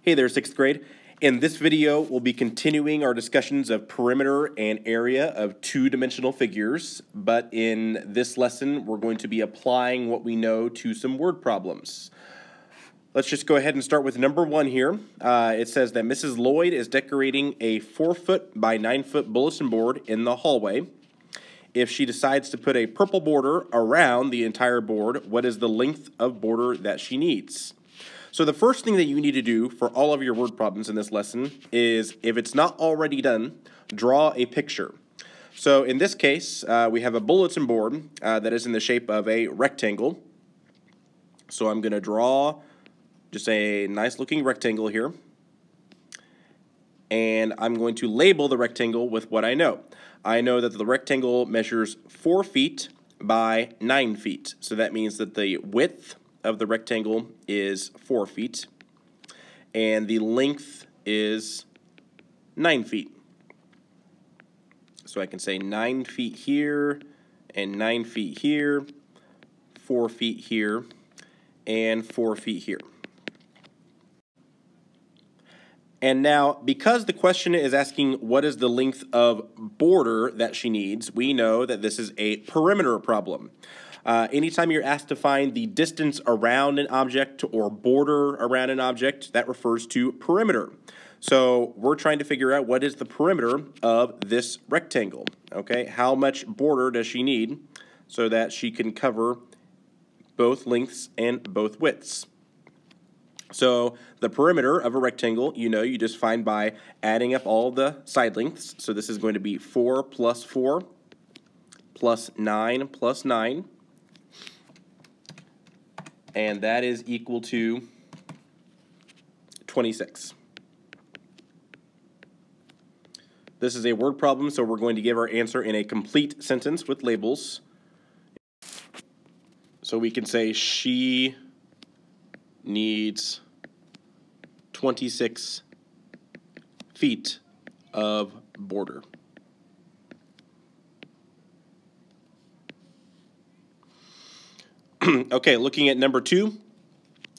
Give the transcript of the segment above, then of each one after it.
Hey there, 6th grade. In this video, we'll be continuing our discussions of perimeter and area of two-dimensional figures, but in this lesson, we're going to be applying what we know to some word problems. Let's just go ahead and start with number 1 here. It says that Mrs. Lloyd is decorating a 4-foot by 9-foot bulletin board in the hallway. If she decides to put a purple border around the entire board, what is the length of border that she needs? So the first thing that you need to do for all of your word problems in this lesson is, if it's not already done, draw a picture. So in this case, we have a bulletin board that is in the shape of a rectangle. So I'm going to draw just a nice looking rectangle here. And I'm going to label the rectangle with what I know. I know that the rectangle measures 4 feet by 9 feet. So that means that the width of the rectangle is 4 feet, and the length is 9 feet. So I can say 9 feet here, and 9 feet here, 4 feet here, and 4 feet here. And now, because the question is asking what is the length of border that she needs, we know that this is a perimeter problem. Anytime you're asked to find the distance around an object or border around an object, that refers to perimeter. So we're trying to figure out what is the perimeter of this rectangle. Okay, how much border does she need so that she can cover both lengths and both widths? So the perimeter of a rectangle, you just find by adding up all the side lengths. So this is going to be 4 plus 4 plus 9 plus 9. And that is equal to 26. This is a word problem, so we're going to give our answer in a complete sentence with labels. So we can say she needs 26 feet of border. Okay, looking at number 2,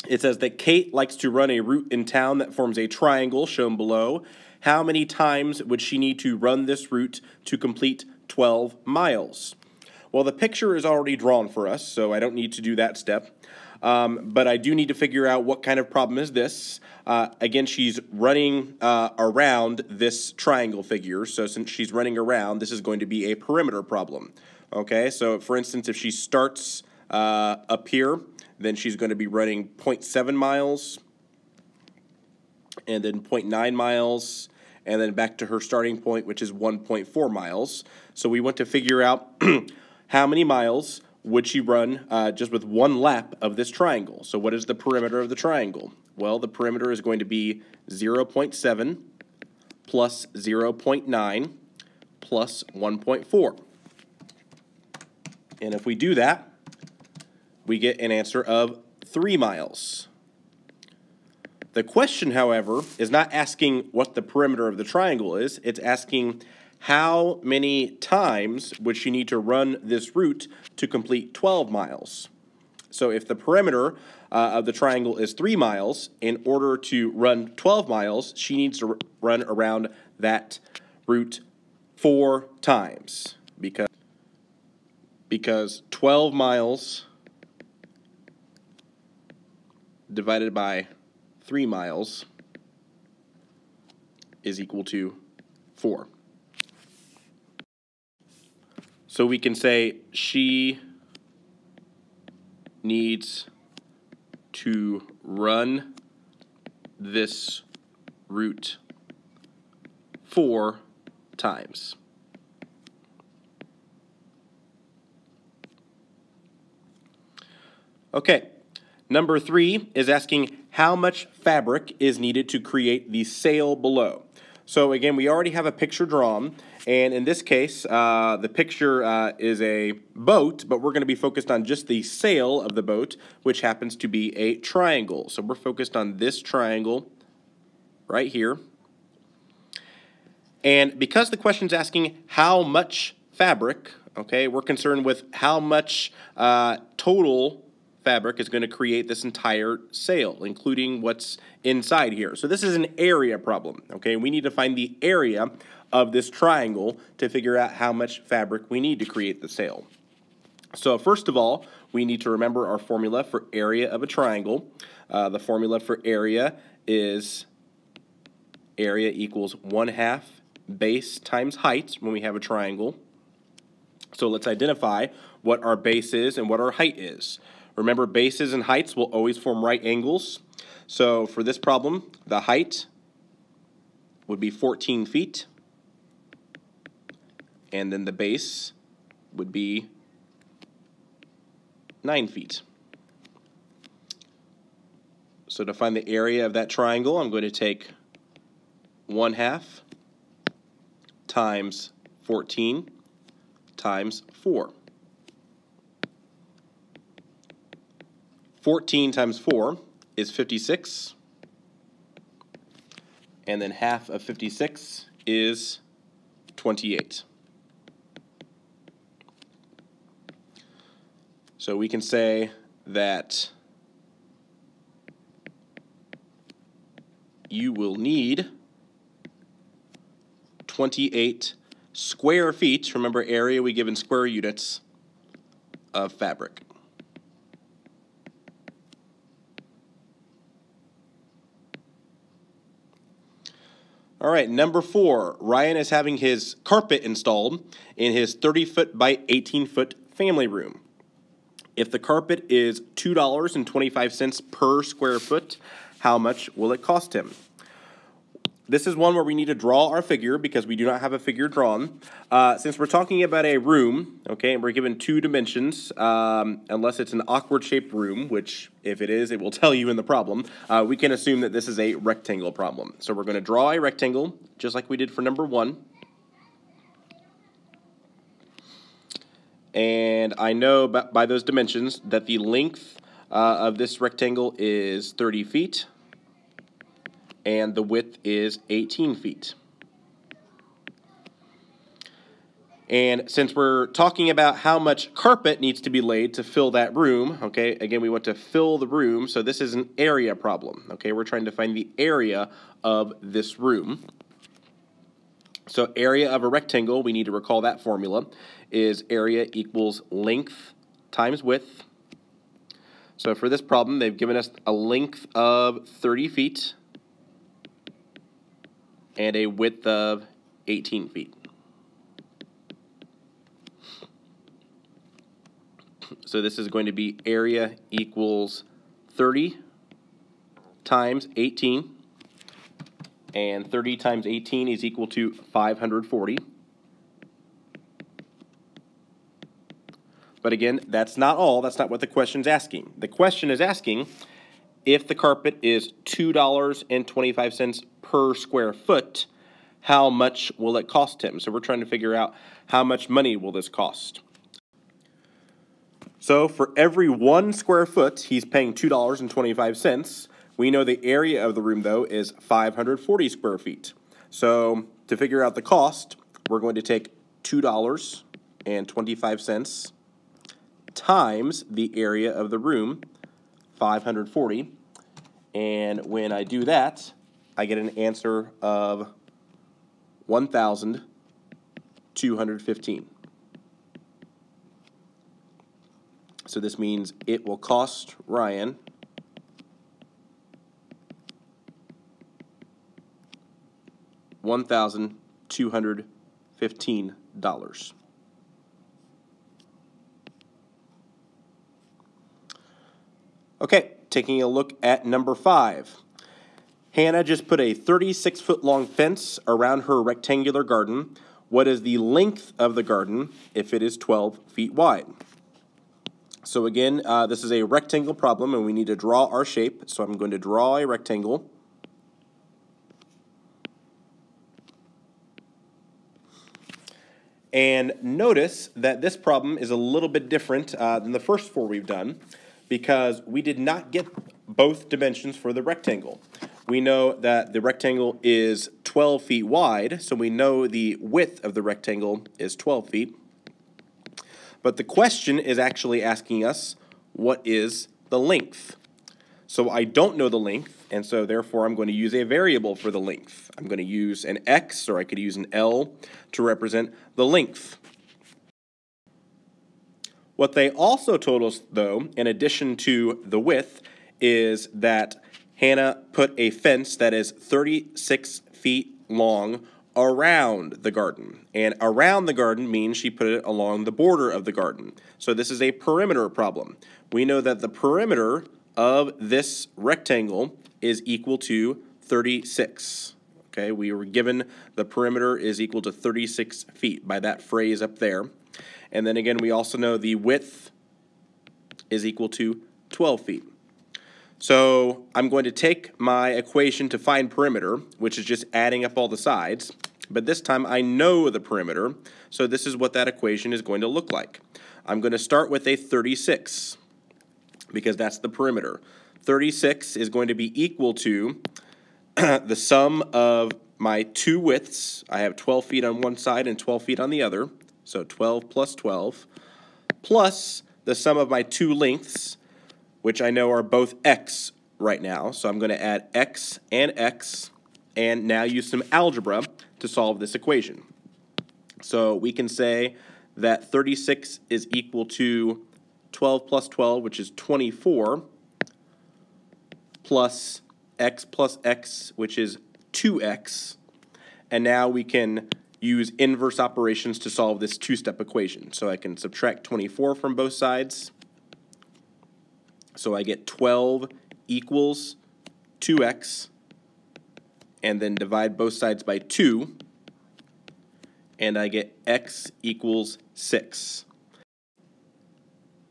it says that Kate likes to run a route in town that forms a triangle shown below. How many times would she need to run this route to complete 12 miles? Well, the picture is already drawn for us, so I don't need to do that step. But I do need to figure out what kind of problem is this. Again, she's running around this triangle figure, so since she's running around, this is going to be a perimeter problem. Okay, so for instance, if she starts up here, then she's going to be running 0.7 miles, and then 0.9 miles, and then back to her starting point, which is 1.4 miles. So we want to figure out how many miles would she run just with one lap of this triangle. So what is the perimeter of the triangle? Well, the perimeter is going to be 0.7 plus 0.9 plus 1.4. And if we do that, we get an answer of 3 miles. The question, however, is not asking what the perimeter of the triangle is. It's asking how many times would she need to run this route to complete 12 miles. So if the perimeter of the triangle is 3 miles, in order to run 12 miles, she needs to run around that route 4 times, because 12 miles divided by 3 miles is equal to 4. So we can say she needs to run this route 4 times. Okay. Number 3 is asking how much fabric is needed to create the sail below. So again, we already have a picture drawn, and in this case, the picture is a boat, but we're going to be focused on just the sail of the boat, which happens to be a triangle. So we're focused on this triangle right here. And because the question is asking how much fabric, okay, we're concerned with how much total fabric is going to create this entire sail, including what's inside here. So this is an area problem, okay? We need to find the area of this triangle to figure out how much fabric we need to create the sail. So first of all, we need to remember our formula for area of a triangle. The formula for area is area equals 1/2 base times height when we have a triangle. So let's identify what our base is and what our height is. Remember, bases and heights will always form right angles. So for this problem, the height would be 14 feet, and then the base would be 9 feet. So to find the area of that triangle, I'm going to take 1/2 times 14 times 4. 14 times 4 is 56, and then half of 56 is 28. So we can say that you will need 28 square feet, remember area we give in square units, of fabric. All right, number 4, Ryan is having his carpet installed in his 30-foot by 18-foot family room. If the carpet is $2.25 per square foot, how much will it cost him? This is one where we need to draw our figure because we do not have a figure drawn. Since we're talking about a room, okay, and we're given 2 dimensions, unless it's an awkward shaped room, which if it is, it will tell you in the problem, we can assume that this is a rectangle problem. So we're going to draw a rectangle, just like we did for number 1. And I know by those dimensions that the length of this rectangle is 30 feet. And the width is 18 feet. And since we're talking about how much carpet needs to be laid to fill that room, okay, again, we want to fill the room, so this is an area problem, okay? We're trying to find the area of this room. So area of a rectangle, we need to recall that formula, is area equals length times width. So for this problem, they've given us a length of 30 feet. And a width of 18 feet. So this is going to be area equals 30 times 18, and 30 times 18 is equal to 540. But again, that's not all. That's not what the question's asking. The question is asking if the carpet is $2.25 per square foot, how much will it cost him? So we're trying to figure out how much money will this cost. So for every 1 square foot, he's paying $2.25. We know the area of the room, though, is 540 square feet. So to figure out the cost, we're going to take $2.25 times the area of the room, 540. And when I do that, I get an answer of $1,215. So this means it will cost Ryan $1,215. Okay, taking a look at number 5. Hannah just put a 36-foot long fence around her rectangular garden. What is the length of the garden if it is 12 feet wide? So again, this is a rectangle problem, and we need to draw our shape. So I'm going to draw a rectangle. And notice that this problem is a little bit different than the first 4 we've done, because we did not get both dimensions for the rectangle. We know that the rectangle is 12 feet wide, so we know the width of the rectangle is 12 feet. But the question is actually asking us, what is the length. So I don't know the length, and so therefore I'm going to use a variable for the length. I'm going to use an x, or I could use an L, to represent the length. What they also told us, though, in addition to the width, is that Hannah put a fence that is 36 feet long around the garden. And around the garden means she put it along the border of the garden. So this is a perimeter problem. We know that the perimeter of this rectangle is equal to 36. Okay, we were given the perimeter is equal to 36 feet by that phrase up there. And then again, we also know the width is equal to 12 feet. So I'm going to take my equation to find perimeter, which is just adding up all the sides. But this time I know the perimeter, so this is what that equation is going to look like. I'm going to start with a 36, because that's the perimeter. 36 is going to be equal to the sum of my two widths. I have 12 feet on one side and 12 feet on the other. So 12 plus 12, plus the sum of my two lengths, which I know are both x right now. So I'm going to add x, and now use some algebra to solve this equation. So we can say that 36 is equal to 12 plus 12, which is 24, plus x, which is 2x. And now we can use inverse operations to solve this two-step equation. So I can subtract 24 from both sides. So I get 12 equals 2x, and then divide both sides by 2, and I get x equals 6.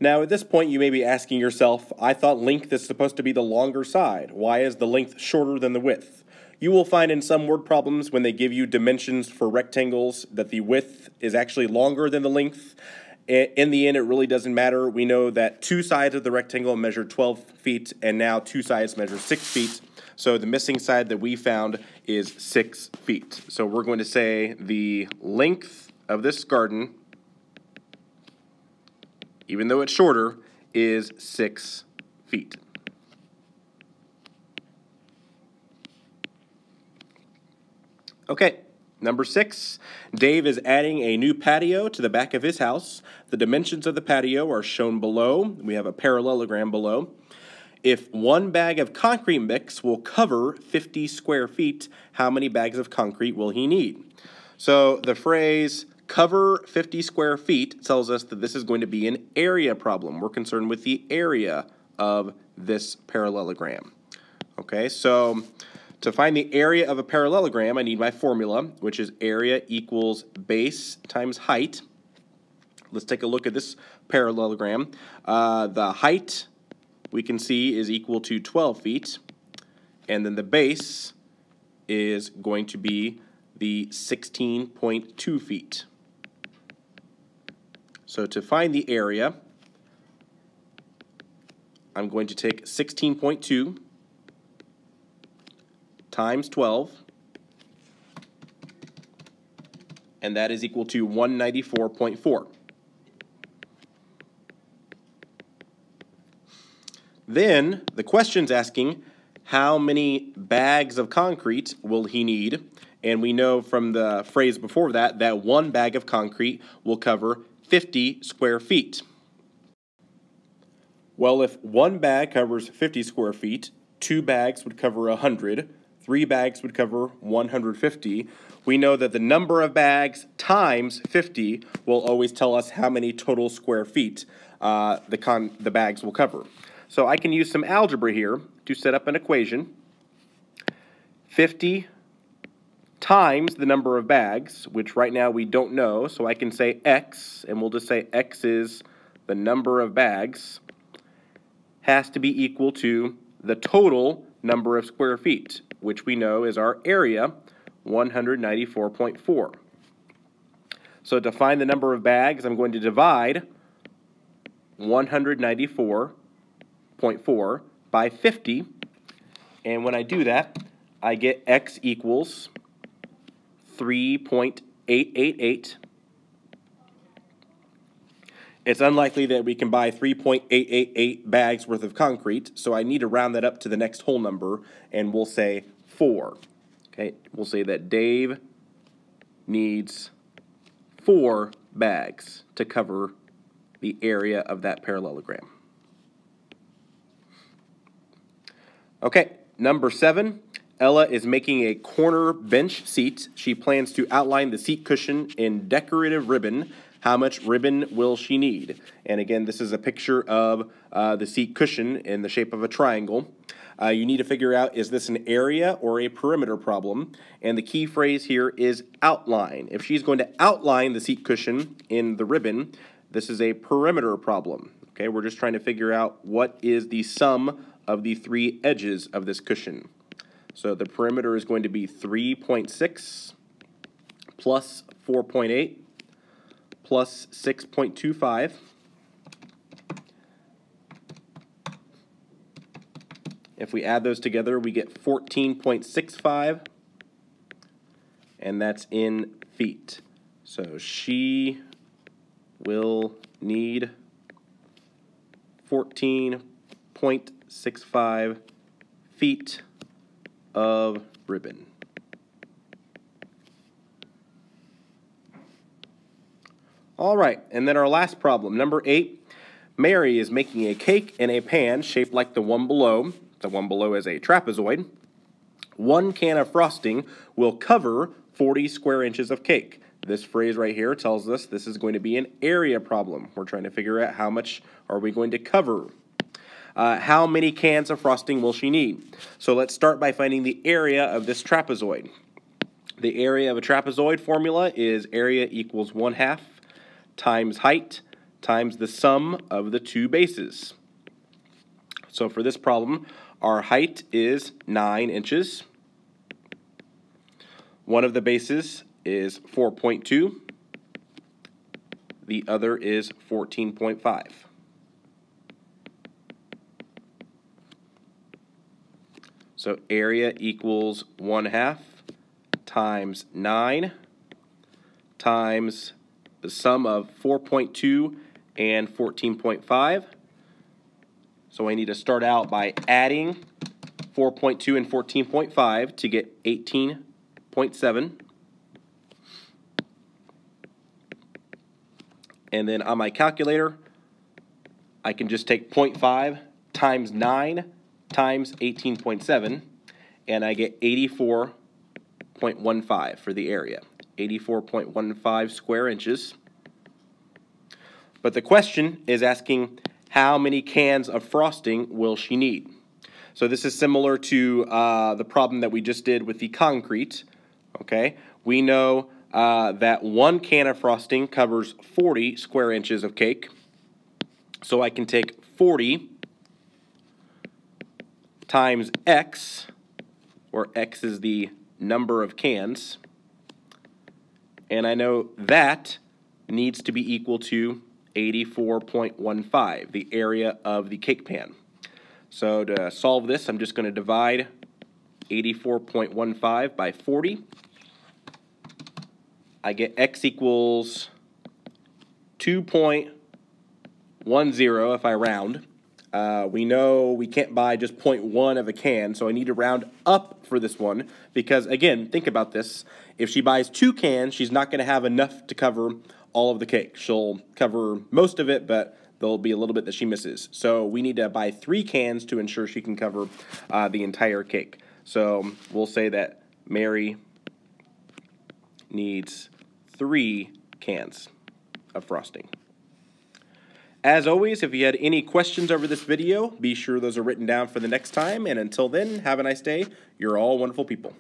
Now at this point you may be asking yourself, I thought length is supposed to be the longer side. Why is the length shorter than the width? You will find in some word problems when they give you dimensions for rectangles that the width is actually longer than the length. In the end, it really doesn't matter. We know that two sides of the rectangle measure 12 feet, and now two sides measure 6 feet. So the missing side that we found is 6 feet. So we're going to say the length of this garden, even though it's shorter, is 6 feet. Okay, number 6, Dave is adding a new patio to the back of his house. The dimensions of the patio are shown below. We have a parallelogram below. If one bag of concrete mix will cover 50 square feet, how many bags of concrete will he need? So the phrase cover 50 square feet tells us that this is going to be an area problem. We're concerned with the area of this parallelogram. Okay, so to find the area of a parallelogram, I need my formula, which is area equals base times height. Let's take a look at this parallelogram. The height, we can see, is equal to 12 feet, and then the base is going to be the 16.2 feet. So to find the area, I'm going to take 16.2 times 12, and that is equal to 194.4. Then the question's asking how many bags of concrete will he need, and we know from the phrase before that that one bag of concrete will cover 50 square feet. Well, if one bag covers 50 square feet, two bags would cover 100, 3 bags would cover 150. We know that the number of bags times 50 will always tell us how many total square feet the bags will cover. So I can use some algebra here to set up an equation. 50 times the number of bags, which right now we don't know, so I can say x, and we'll just say x is the number of bags, has to be equal to the total number of square feet, which we know is our area, 194.4. So to find the number of bags, I'm going to divide 194.4 by 50, and when I do that, I get x equals 3.888, it's unlikely that we can buy 3.888 bags worth of concrete, so I need to round that up to the next whole number, and we'll say 4. Okay, we'll say that Dave needs 4 bags to cover the area of that parallelogram. Okay, number 7. Ella is making a corner bench seat. She plans to outline the seat cushion in decorative ribbon. How much ribbon will she need? And again, this is a picture of the seat cushion in the shape of a triangle. You need to figure out, is this an area or a perimeter problem? And the key phrase here is outline. If she's going to outline the seat cushion in the ribbon, this is a perimeter problem. Okay, we're just trying to figure out what is the sum of the 3 edges of this cushion. So the perimeter is going to be 3.6 plus 4.8 plus 6.25. If we add those together, we get 14.65, and that's in feet. So she will need 14.65 feet of ribbon. All right, and then our last problem, number 8. Mary is making a cake in a pan shaped like the one below. The one below is a trapezoid. 1 can of frosting will cover 40 square inches of cake. This phrase right here tells us this is going to be an area problem. We're trying to figure out how much are we going to cover. How many cans of frosting will she need? So let's start by finding the area of this trapezoid. The area of a trapezoid formula is area equals 1/2 times height times the sum of the 2 bases. So for this problem, our height is 9 inches. One of the bases is 4.2. The other is 14.5. So area equals 1/2 times 9 times the sum of 4.2 and 14.5. So I need to start out by adding 4.2 and 14.5 to get 18.7. And then on my calculator, I can just take 0.5 times 9 times 18.7, and I get 84.15 for the area. 84.15 square inches. But the question is asking how many cans of frosting will she need? So this is similar to the problem that we just did with the concrete. Okay, we know that 1 can of frosting covers 40 square inches of cake. So I can take 40 times x, where x is the number of cans, and I know that needs to be equal to 84.15, the area of the cake pan. So to solve this, I'm just going to divide 84.15 by 40. I get x equals 2.10 if I round. We know we can't buy just 0.1 of a can, so I need to round up for this one because, again, think about this. If she buys 2 cans, she's not going to have enough to cover all of the cake. She'll cover most of it, but there'll be a little bit that she misses. So we need to buy 3 cans to ensure she can cover the entire cake. So we'll say that Mary needs 3 cans of frosting. As always, if you had any questions over this video, be sure those are written down for the next time. And until then, have a nice day. You're all wonderful people.